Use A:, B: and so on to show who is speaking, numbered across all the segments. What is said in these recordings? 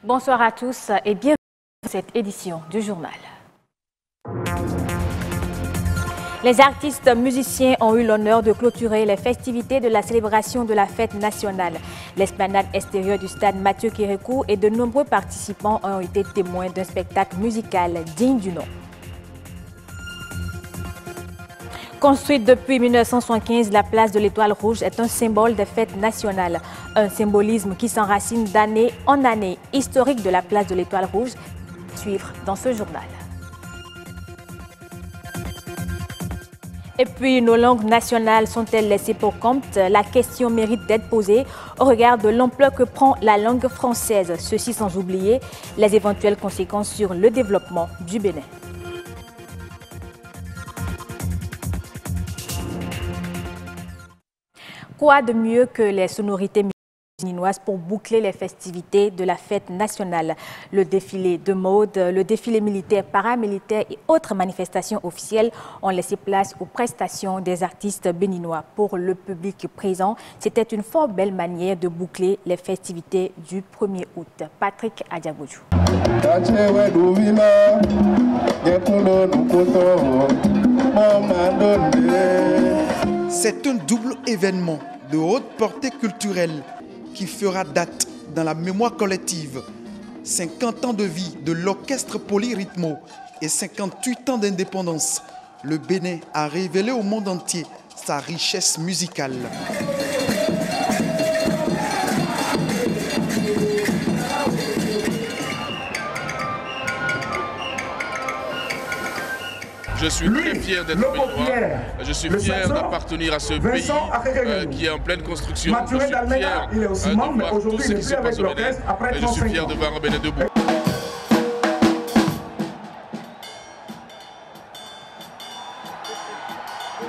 A: Bonsoir à tous et bienvenue dans cette édition du journal. Les artistes musiciens ont eu l'honneur de clôturer les festivités de la célébration de la fête nationale. L'esplanade extérieure du stade Mathieu Kérékou et de nombreux participants ont été témoins d'un spectacle musical digne du nom. Construite depuis 1975, la place de l'Étoile Rouge est un symbole des fêtes nationales. Un symbolisme qui s'enracine d'année en année. Historique de la place de l'Étoile Rouge, à suivre dans ce journal. Et puis, nos langues nationales sont-elles laissées pour compte? La question mérite d'être posée au regard de l'ampleur que prend la langue française. Ceci sans oublier les éventuelles conséquences sur le développement du Bénin. Quoi de mieux que les sonorités béninoises pour boucler les festivités de la fête nationale? Le défilé de mode, le défilé militaire, paramilitaire et autres manifestations officielles ont laissé place aux prestations des artistes béninois. Pour le public présent, c'était une fort belle manière de boucler les festivités du 1er août. Patrick Adiagoudjou.
B: C'est un double événement de haute portée culturelle qui fera date dans la mémoire collective. 50 ans de vie de l'orchestre Polyrythmo et 58 ans d'indépendance. Le Bénin a révélé au monde entier sa richesse musicale.
C: Je suis très fier d'être béninois. Je suis fier d'appartenir à ce pays qui est en pleine construction. Je suis fier de voir tout ce qui se passe au Bénin. Et je suis fier de voir un Bénin debout.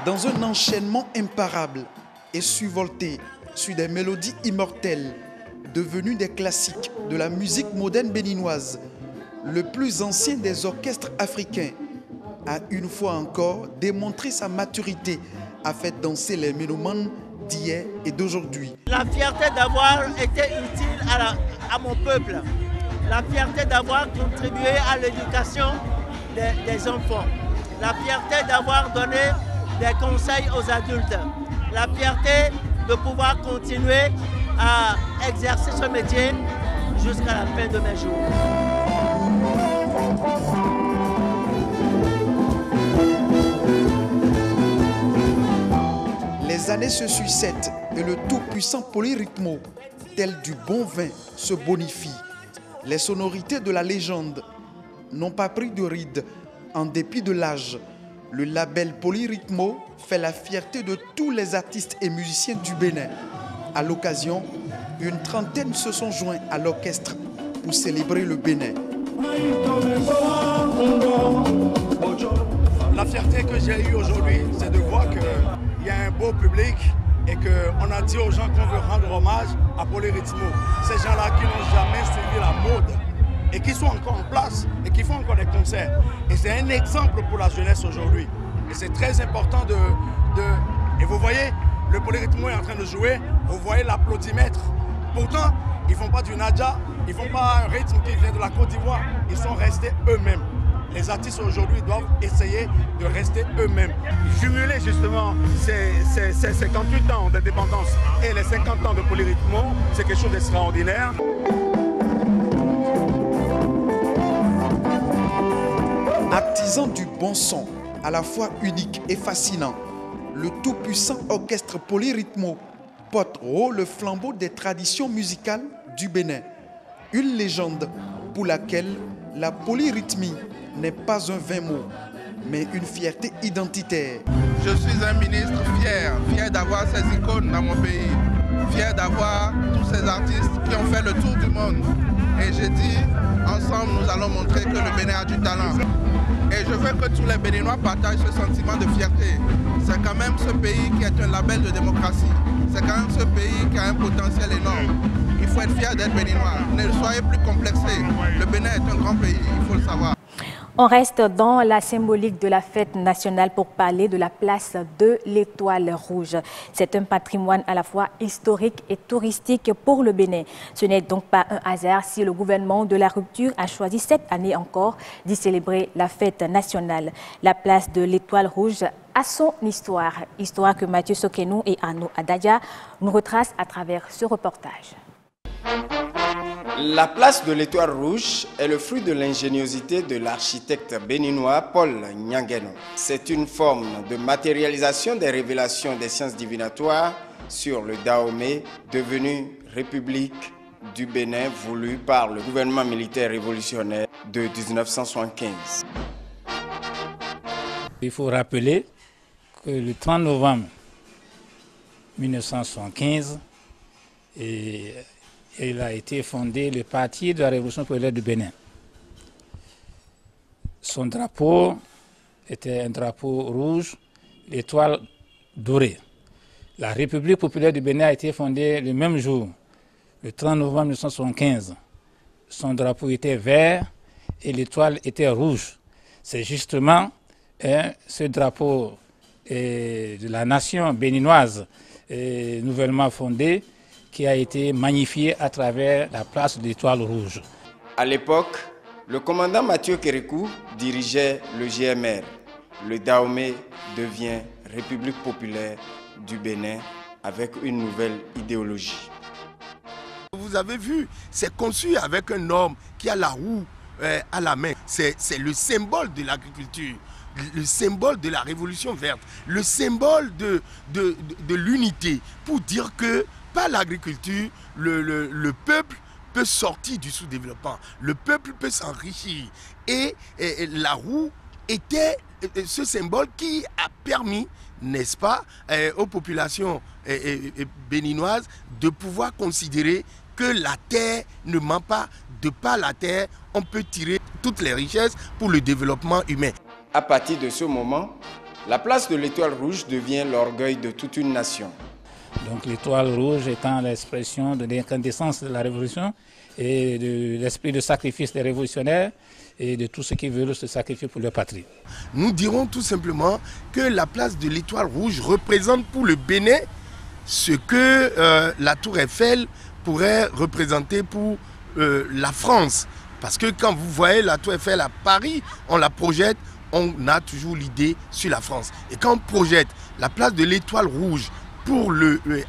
B: Dans un enchaînement imparable et survolté sur des mélodies immortelles, devenues des classiques de la musique moderne béninoise, le plus ancien des orchestres africains a une fois encore démontré sa maturité, a fait danser les mélomanes d'hier et d'aujourd'hui.
D: La fierté d'avoir été utile à mon peuple, la fierté d'avoir contribué à l'éducation des enfants, la fierté d'avoir donné des conseils aux adultes, la fierté de pouvoir continuer à exercer ce métier jusqu'à la fin de mes jours.
B: Les années se succèdent et le tout-puissant Polyrythmo, tel du bon vin, se bonifie. Les sonorités de la légende n'ont pas pris de ride en dépit de l'âge. Le label Polyrythmo fait la fierté de tous les artistes et musiciens du Bénin. À l'occasion, une trentaine se sont joints à l'orchestre pour célébrer le Bénin.
E: La fierté que j'ai eue aujourd'hui, c'est de voir qu'il y a un beau public et qu'on a dit aux gens qu'on veut rendre hommage à Polyrythmo. Ces gens-là qui n'ont jamais suivi la mode et qui sont encore en place et qui font encore des concerts. Et c'est un exemple pour la jeunesse aujourd'hui. Et c'est très important Et vous voyez, le Polyrythmo est en train de jouer, vous voyez l'applaudimètre. Pourtant, ils ne font pas du Nadja, ils ne font pas un rythme qui vient de la Côte d'Ivoire. Ils sont restés eux-mêmes. Les artistes aujourd'hui doivent essayer de rester eux-mêmes.
F: Jumeler justement ces 58 ans d'indépendance et les 50 ans de Polyrythmo, c'est quelque chose d'extraordinaire.
B: Artisan du bon son, à la fois unique et fascinant, le tout-puissant orchestre Polyrythmo porte haut le flambeau des traditions musicales du Bénin. Une légende pour laquelle la polyrythmie n'est pas un vain mot, mais une fierté identitaire.
G: Je suis un ministre fier d'avoir ces icônes dans mon pays, fier d'avoir tous ces artistes qui ont fait le tour du monde. Et j'ai dit, ensemble, nous allons montrer que le Bénin a du talent. Et je veux que tous les Béninois partagent ce sentiment de fierté. C'est quand même ce pays qui est un label de démocratie. C'est quand même ce pays qui a un potentiel énorme. Il faut être fier d'être Béninois. Ne soyez plus complexés. Le Bénin est un grand pays, il faut le savoir.
A: On reste dans la symbolique de la fête nationale pour parler de la place de l'Étoile Rouge. C'est un patrimoine à la fois historique et touristique pour le Bénin. Ce n'est donc pas un hasard si le gouvernement de la rupture a choisi cette année encore d'y célébrer la fête nationale. La place de l'Étoile Rouge a son histoire que Mathieu Sokenou et Arnaud Adadja nous retracent à travers ce reportage.
H: La place de l'Étoile Rouge est le fruit de l'ingéniosité de l'architecte béninois Paul Nyangeno. C'est une forme de matérialisation des révélations des sciences divinatoires sur le Dahomey, devenu République du Bénin, voulu par le gouvernement militaire révolutionnaire de 1975.
I: Il faut rappeler que le 30 novembre 1975, il a été fondé le Parti de la Révolution populaire du Bénin. Son drapeau était un drapeau rouge, l'étoile dorée. La République populaire du Bénin a été fondée le même jour, le 30 novembre 1975. Son drapeau était vert et l'étoile était rouge. C'est justement ce drapeau de la nation béninoise nouvellement fondée qui a été magnifié à travers la place de l'Étoile Rouge.
H: À l'époque, le commandant Mathieu Kérékou dirigeait le GMR. Le Dahomey devient République populaire du Bénin avec une nouvelle idéologie.
F: Vous avez vu, c'est conçu avec un homme qui a la roue à la main. C'est le symbole de l'agriculture, le symbole de la révolution verte, le symbole de l'unité, pour dire que par l'agriculture, le peuple peut sortir du sous-développement, le peuple peut s'enrichir. Et la roue était ce symbole qui a permis, n'est-ce pas, aux populations béninoises de pouvoir considérer que la terre ne ment pas. De par la terre, on peut tirer toutes les richesses pour le développement humain.
H: À partir de ce moment, la place de l'Étoile Rouge devient l'orgueil de toute une nation.
I: Donc l'Étoile Rouge étant l'expression de l'incandescence de la Révolution et de l'esprit de sacrifice des révolutionnaires et de tous ceux qui veulent se sacrifier pour leur patrie.
F: Nous dirons tout simplement que la place de l'Étoile Rouge représente pour le Bénin ce que la Tour Eiffel pourrait représenter pour la France. Parce que quand vous voyez la Tour Eiffel à Paris, on la projette, on a toujours l'idée sur la France. Et quand on projette la place de l'Étoile Rouge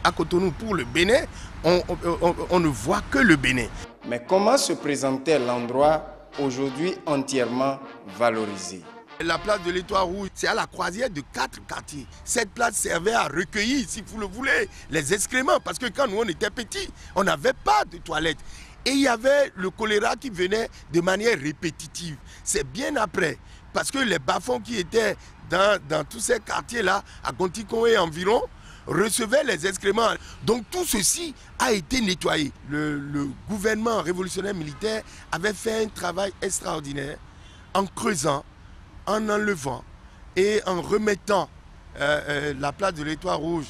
F: à Cotonou pour le Bénin, on ne voit que le Bénin.
H: Mais comment se présentait l'endroit aujourd'hui entièrement valorisé?
F: La place de l'Étoile Rouge, c'est à la croisière de 4 quartiers. Cette place servait à recueillir, si vous le voulez, les excréments. Parce que quand nous on était petits, on n'avait pas de toilettes. Et il y avait le choléra qui venait de manière répétitive. C'est bien après. Parce que les bas-fonds qui étaient dans tous ces quartiers-là, à Gontikon et environ, recevaient les excréments. Donc tout ceci a été nettoyé. Le gouvernement révolutionnaire militaire avait fait un travail extraordinaire en creusant, en enlevant et en remettant la place de l'Étoile Rouge.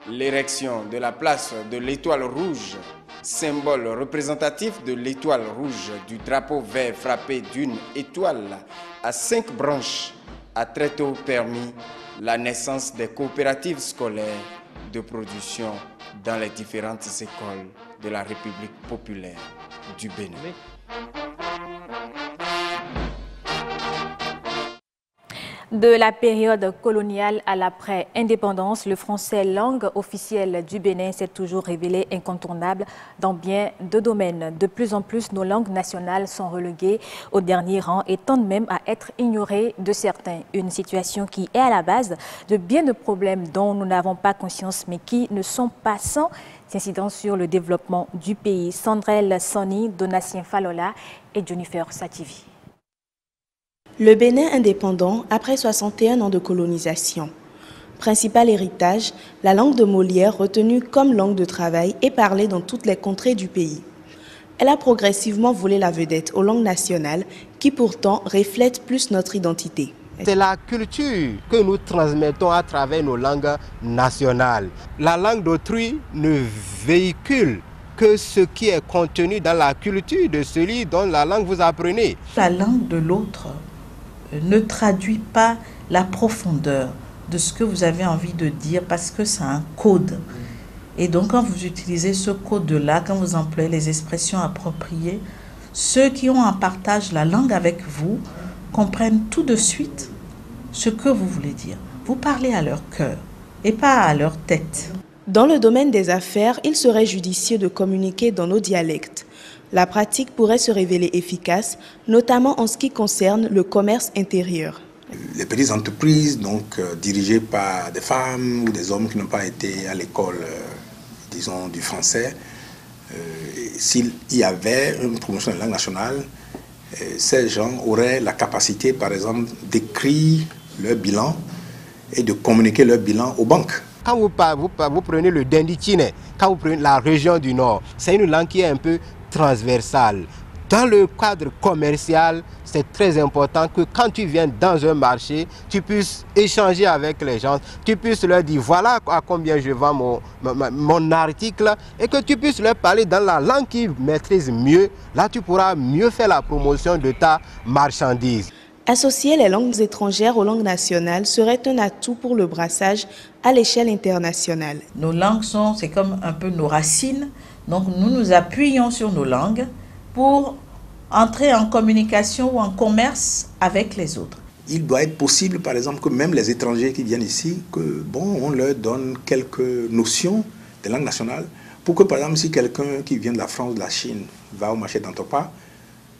H: L'érection de la place de l'Étoile Rouge, symbole représentatif de l'Étoile Rouge du drapeau vert frappé d'une étoile à 5 branches, a très tôt permis la naissance des coopératives scolaires de production dans les différentes écoles de la République populaire du Bénin.
A: De la période coloniale à l'après-indépendance, le français, langue officielle du Bénin, s'est toujours révélé incontournable dans bien de domaines. De plus en plus, nos langues nationales sont reléguées au dernier rang et tendent même à être ignorées de certains. Une situation qui est à la base de bien de problèmes dont nous n'avons pas conscience, mais qui ne sont pas sans incidence sur le développement du pays. Sandrel Soni, Donatien Falola et Jennifer Sativi.
J: Le Bénin indépendant après 61 ans de colonisation. Principal héritage, la langue de Molière retenue comme langue de travail et parlée dans toutes les contrées du pays. Elle a progressivement volé la vedette aux langues nationales qui pourtant reflètent plus notre identité.
K: C'est la culture que nous transmettons à travers nos langues nationales. La langue d'autrui ne véhicule que ce qui est contenu dans la culture de celui dont la langue vous apprenez.
L: La langue de l'autre ne traduit pas la profondeur de ce que vous avez envie de dire parce que c'est un code. Et donc quand vous utilisez ce code-là, quand vous employez les expressions appropriées, ceux qui ont en partage la langue avec vous comprennent tout de suite ce que vous voulez dire. Vous parlez à leur cœur et pas à leur tête.
J: Dans le domaine des affaires, il serait judicieux de communiquer dans nos dialectes. La pratique pourrait se révéler efficace, notamment en ce qui concerne le commerce intérieur.
M: Les petites entreprises, donc dirigées par des femmes ou des hommes qui n'ont pas été à l'école, disons, du français, s'il y avait une promotion de la langue nationale, ces gens auraient la capacité, par exemple, d'écrire leur bilan et de communiquer leur bilan aux banques.
K: Quand vous prenez le Dinditine, quand vous prenez la région du Nord, c'est une langue qui est un peu transversale. Dans le cadre commercial, c'est très important que quand tu viens dans un marché, tu puisses échanger avec les gens, tu puisses leur dire voilà à combien je vends mon article et que tu puisses leur parler dans la langue qu'ils maîtrisent mieux. Là, tu pourras mieux faire la promotion de ta marchandise.
J: Associer les langues étrangères aux langues nationales serait un atout pour le brassage à l'échelle internationale.
L: Nos langues c'est comme un peu nos racines, donc nous nous appuyons sur nos langues pour entrer en communication ou en commerce avec les autres.
M: Il doit être possible, par exemple, que même les étrangers qui viennent ici, on leur donne quelques notions des langues nationales pour que, par exemple, si quelqu'un qui vient de la France, de la Chine, va au marché d'Antopa,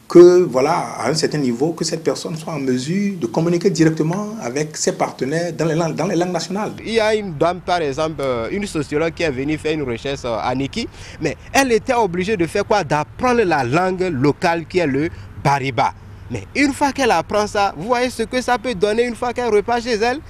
M: que, voilà, à un certain niveau, que cette personne soit en mesure de communiquer directement avec ses partenaires dans les langues nationales.
K: Il y a une dame, par exemple, une sociologue qui est venue faire une recherche à Niki, mais elle était obligée de faire quoi? D'apprendre la langue locale qui est le Bariba. Mais une fois qu'elle apprend ça, vous voyez ce que ça peut donner une fois qu'elle repart chez elle?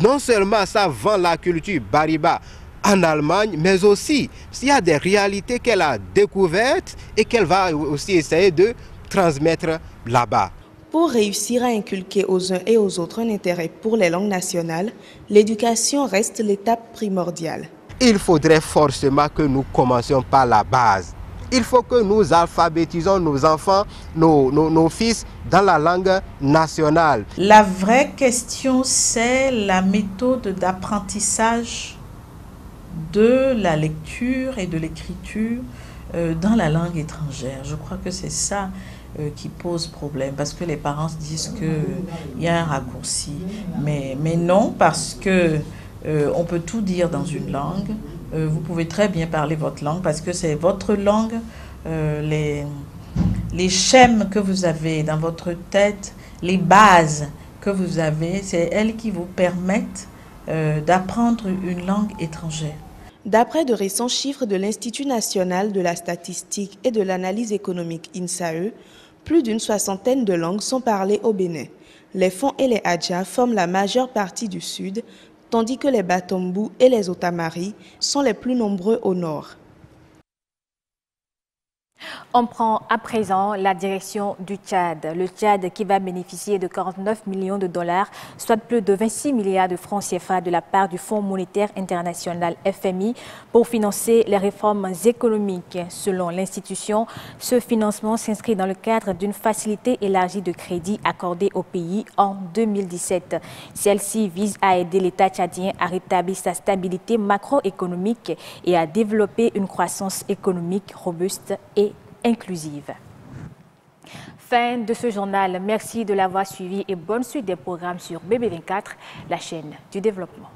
K: Non seulement ça vend la culture Bariba en Allemagne, mais aussi s'il y a des réalités qu'elle a découvertes et qu'elle va aussi essayer de transmettre là-bas.
J: Pour réussir à inculquer aux uns et aux autres un intérêt pour les langues nationales, l'éducation reste l'étape primordiale.
K: Il faudrait forcément que nous commencions par la base. Il faut que nous alphabétisons nos enfants, nos fils dans la langue nationale.
L: La vraie question, c'est la méthode d'apprentissage de la lecture et de l'écriture dans la langue étrangère. Je crois que c'est ça qui pose problème, parce que les parents se disent qu'il y a un raccourci. Mais non, parce que on peut tout dire dans une langue. Vous pouvez très bien parler votre langue parce que c'est votre langue. Les schèmes que vous avez dans votre tête, les bases que vous avez, c'est elles qui vous permettent d'apprendre une langue étrangère.
J: D'après de récents chiffres de l'Institut national de la statistique et de l'analyse économique INSAE, plus d'une 60aine de langues sont parlées au Bénin. Les Fon et les Adja forment la majeure partie du sud, tandis que les Batombu et les Otamari sont les plus nombreux au nord.
A: On prend à présent la direction du Tchad. Le Tchad qui va bénéficier de 49 millions de dollars, soit plus de 26 milliards de francs CFA de la part du Fonds monétaire international FMI pour financer les réformes économiques. Selon l'institution, ce financement s'inscrit dans le cadre d'une facilité élargie de crédit accordée au pays en 2017. Celle-ci vise à aider l'État tchadien à rétablir sa stabilité macroéconomique et à développer une croissance économique robuste et inclusive. Fin de ce journal. Merci de l'avoir suivi et bonne suite des programmes sur BB24, la chaîne du développement.